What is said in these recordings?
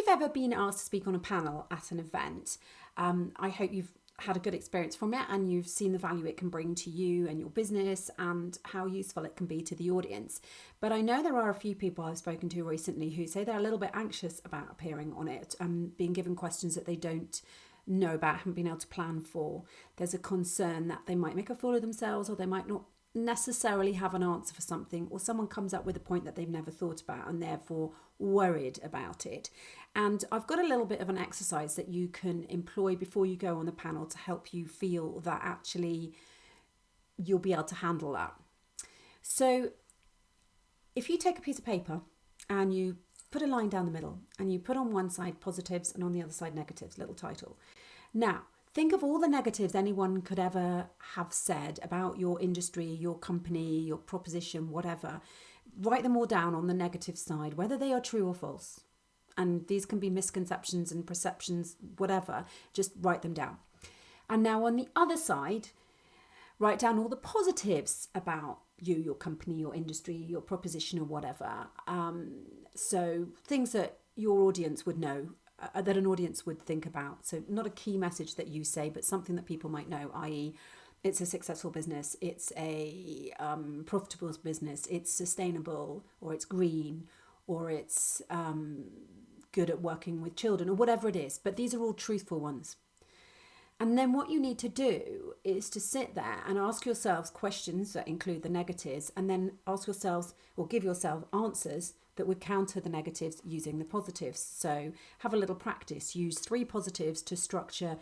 you've ever been asked to speak on a panel at an event, I hope you've had a good experience from it and you've seen the value it can bring to you and your business and how useful it can be to the audience. But I know there are a few people I've spoken to recently who say they're a little bit anxious about appearing on it and being given questions that they don't know about, haven't been able to plan for. There's a concern that they might make a fool of themselves, or they might not necessarily have an answer for something, or someone comes up with a point that they've never thought about and therefore worried about it. And I've got a little bit of an exercise that you can employ before you go on the panel to help you feel that actually you'll be able to handle that. So if you take a piece of paper and you put a line down the middle and you put on one side positives and on the other side negatives, little title. Now, think of all the negatives anyone could ever have said about your industry, your company, your proposition, whatever. Write them all down on the negative side, whether they are true or false. And these can be misconceptions and perceptions, whatever. Just write them down. And now on the other side, write down all the positives about you, your company, your industry, your proposition or whatever. So things that your audience would know, that an audience would think about. So not a key message that you say, but something that people might know, i.e. it's a successful business, it's a profitable business, it's sustainable, or it's green, or it's good at working with children, or whatever it is. But these are all truthful ones. And then what you need to do is to sit there and ask yourselves questions that include the negatives, and then ask yourselves or give yourself answers that would counter the negatives using the positives. So have a little practice. Use 3 positives to structure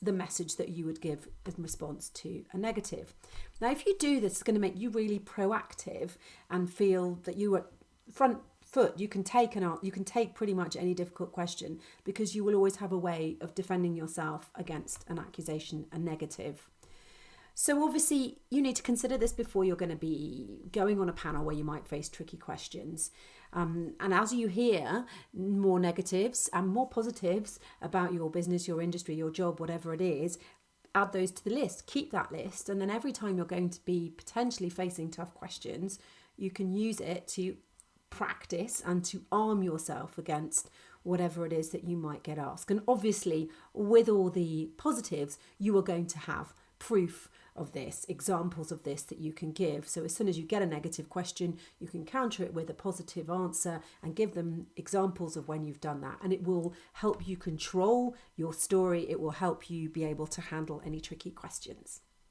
the message that you would give in response to a negative. Now, if you do this, it's going to make you really proactive and feel that you are front foot. You can take pretty much any difficult question, because you will always have a way of defending yourself against an accusation, a negative. So obviously you need to consider this before you're going to be going on a panel where you might face tricky questions. And as you hear more negatives and more positives about your business, your industry, your job, whatever it is, add those to the list. Keep that list. And then every time you're going to be potentially facing tough questions, you can use it to practice and to arm yourself against whatever it is that you might get asked. And obviously, with all the positives, you are going to have proof of this, examples of this that you can give. So as soon as you get a negative question, you can counter it with a positive answer and give them examples of when you've done that. And it will help you control your story. It will help you be able to handle any tricky questions.